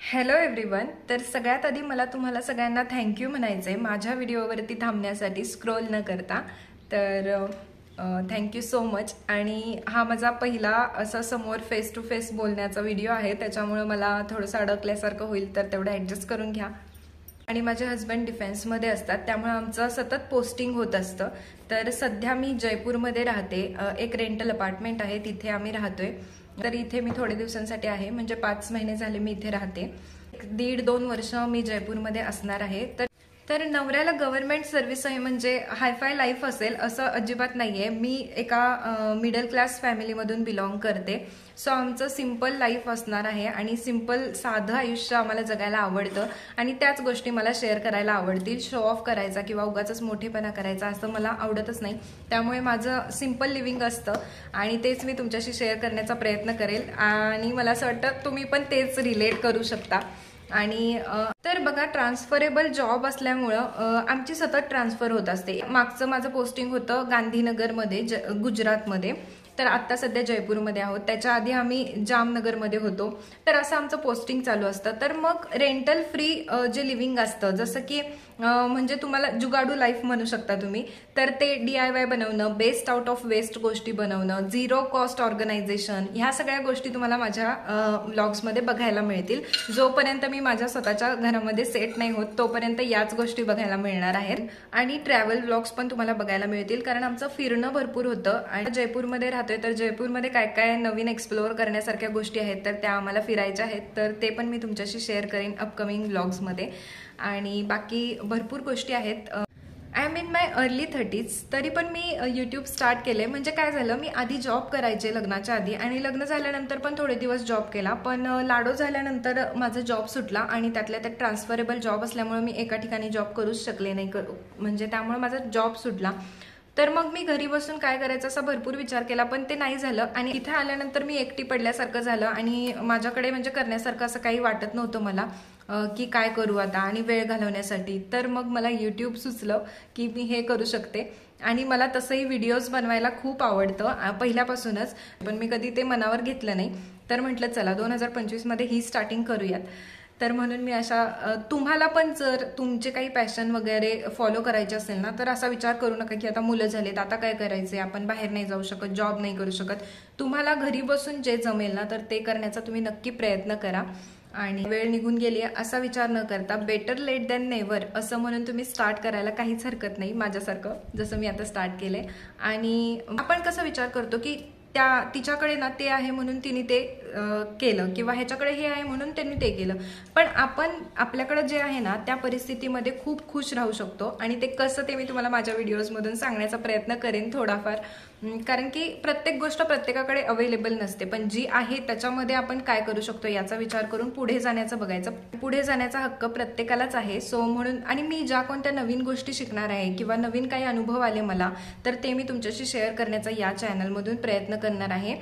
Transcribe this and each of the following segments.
Hello everyone. तर सगळ्यात आधी मला तुम्हाला सगळ्यांना थँक्यू म्हणायचं आहे माझ्या व्हिडिओवरती थांबण्यासाठी स्क्रोल न करता. तर थँक्यू सो मच. आणि हा माझा पहिला असा समोर फेस टू फेस बोलण्याचा व्हिडिओ आहे, त्याच्यामुळे मला थोडंसं अडकल्यासारखं होईल, तर तेवढं ॲडजस्ट करून घ्या. आणि माझे हस्बंड डिफेन्समध्ये असतात, त्यामुळे आमचं सतत पोस्टिंग होत असतं. तर सध्या मी जयपूरमध्ये राहते. एक रेंटल अपार्टमेंट आहे, तिथे आम्ही राहतोय. तर इथे मी थोडे दिवसांसाठी आहे, म्हणजे 5 महिने झाले मी इथे राहते. 1.5-2 वर्ष मी जयपूरमध्ये असणार आहे. तर नवऱ्याला गव्हर्नमेंट सर्व्हिस आहे म्हणजे हायफाय लाईफ असेल असं अजिबात नाहीये. मी एका मिडल क्लास फॅमिलीमधून बिलॉंग करते. सो आमचं सिम्पल लाईफ असणार आहे आणि सिम्पल साधं आयुष्य आम्हाला जगायला आवडतं आणि त्याच गोष्टी मला शेअर करायला आवडतील. शो ऑफ करायचा किंवा उगाचच मोठेपणा करायचा असं मला आवडतच नाही. त्यामुळे माझं सिम्पल लिव्हिंग असतं आणि तेच मी तुमच्याशी शेअर करण्याचा प्रयत्न करेल आणि मला असं वाटतं तुम्ही पण तेच रिलेट करू शकता. आणि तर बघा, ट्रान्सफरेबल जॉब असल्यामुळं आमची सतत ट्रान्सफर होत असते. मागचं माझं पोस्टिंग होतं गांधीनगरमध्ये, गुजरातमध्ये. तर आत्ता सध्या जयपूरमध्ये आहोत. त्याच्या आधी आम्ही जामनगरमध्ये होतो. तर असं आमचं पोस्टिंग चालू असतं. तर मग रेंटल फ्री जे लिव्हिंग असतं, जसं की म्हणजे तुम्हाला जुगाडू लाईफ म्हणू शकता तुम्ही. तर ते DIY बनवणं, बेस्ट आउट ऑफ वेस्ट गोष्टी बनवणं, झिरो कॉस्ट ऑर्गनायझेशन, ह्या सगळ्या गोष्टी तुम्हाला माझ्या व्लॉग्समध्ये बघायला मिळतील. जोपर्यंत मी माझ्या स्वतःच्या घरामध्ये सेट नाही होत तोपर्यंत याच गोष्टी बघायला मिळणार आहेत. आणि ट्रॅव्हल व्लॉग्स पण तुम्हाला बघायला मिळतील, कारण आमचं फिरणं भरपूर होतं. आणि जयपूरमध्ये राहतोय, तर जयपूरमध्ये काय काय नवीन एक्सप्लोअर करण्यासारख्या गोष्टी आहेत, तर त्या आम्हाला फिरायच्या आहेत. तर ते पण मी तुमच्याशी शेअर करेन अपकमिंग व्लॉग्समध्ये. आणि बाकी भरपूर गोष्टी आहेत. I am in my early 30s. तरी पण मी यूट्यूब स्टार्ट केले. म्हणजे काय झालं, मी आधी जॉब करायचे लग्नाच्या आधी आणि लग्न झाल्यानंतर पण थोडे दिवस जॉब केला. पण लाडो झाल्यानंतर माझा जॉब सुटला आणि त्यातल्या त्यात ट्रान्सफरेबल जॉब असल्यामुळे मी एका ठिकाणी जॉब करूच शकले नाही. म्हणजे त्यामुळे माझा जॉब सुटला. तर मग मी घरी बसून काय करायचं असा भरपूर विचार केला, पण ते नाही झालं. आणि इथे आल्यानंतर मी एकटी पडल्यासारखं झालं आणि माझ्याकडे म्हणजे करण्यासारखं असं काही वाटत नव्हतं मला की काय करू आता आणि वेळ घालवण्यासाठी. तर मग मला यूट्यूब सुचलं की मी हे करू शकते. आणि मला तसंही व्हिडिओज बनवायला खूप आवडतं पहिल्यापासूनच, पण मी कधी ते मनावर घेतलं नाही. तर म्हटलं चला 2025मध्ये ही स्टार्टिंग करूयात. तर म्हणून मी अशा तुम्हाला पण जर तुमचे काही पॅशन वगैरे फॉलो करायचे असेल ना, तर असा विचार करू नका की आता मुलं झालेत, आता काय करायचे, आपण बाहेर नाही जाऊ शकत, जॉब नाही करू शकत. तुम्हाला घरी बसून जे जमेल ना, तर ते करण्याचा तुम्ही नक्की प्रयत्न करा. आणि वेळ निघून गेली असा विचार न करता बेटर लेट दॅन नेव्हर असं म्हणून तुम्ही स्टार्ट करायला काहीच हरकत नाही, माझ्यासारखं जसं मी आता स्टार्ट केलंय. आणि आपण कसं विचार करतो की तिच्याकडे ना ते आहे म्हणून तिने ते केलं, किंवा ह्याच्याकडे हे आहे म्हणून त्यांनी ते केलं. पण आपण आपल्याकडे जे आहे ना त्या परिस्थितीमध्ये खूप खुश राहू शकतो. आणि ते कसं ते मी तुम्हाला माझ्या व्हिडिओजमधून सांगण्याचा प्रयत्न करेन थोडाफार. कारण की प्रत्येक गोष्ट प्रत्येकाकडे अवेलेबल नसते, पण जी आहे त्याच्यामध्ये आपण काय करू शकतो याचा विचार करून पुढे जाण्याचं बघायचं. पुढे जाण्याचा हक्क प्रत्येकालाच आहे. सो म्हणून, आणि मी ज्या कोणत्या नवीन गोष्टी शिकणार आहे किंवा नवीन काही अनुभव आले मला, तर ते मी तुमच्याशी शेअर करण्याचा या चॅनलमधून प्रयत्न करणार आहे.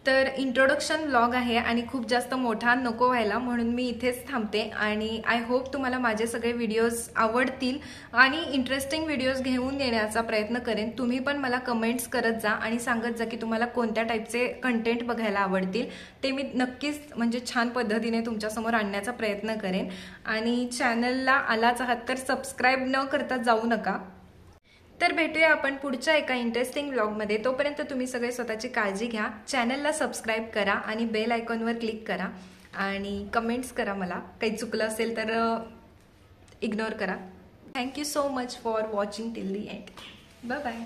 तर इंट्रोडक्शन व्लॉग आहे आणि खूप जास्त मोठा नको व्हायला, म्हणून मी इथेच थांबते. आणि आय होप तुम्हाला माझे सगळे व्हिडिओज आवडतील आणि इंटरेस्टिंग व्हिडिओज घेऊन येण्याचा प्रयत्न करेन. तुम्ही पण मला कमेंट्स करत जा आणि सांगत जा की तुम्हाला कोणत्या टाईपचे कंटेंट बघायला आवडतील. ते मी नक्कीच म्हणजे छान पद्धतीने तुमच्यासमोर आणण्याचा प्रयत्न करेन. आणि चॅनलला आलाच आहात तर सबस्क्राईब न करता जाऊ नका. तर भेटूया आपण पुढच्या एका इंटरेस्टिंग व्लॉगमध्ये. तोपर्यंत तुम्ही सगळे स्वतःची काळजी घ्या. चॅनलला सबस्क्राईब करा आणि बेल आयकॉनवर क्लिक करा आणि कमेंट्स करा. मला काही चुकलं असेल तर इग्नोर करा. Thank you so much for watching till the end. Bye bye.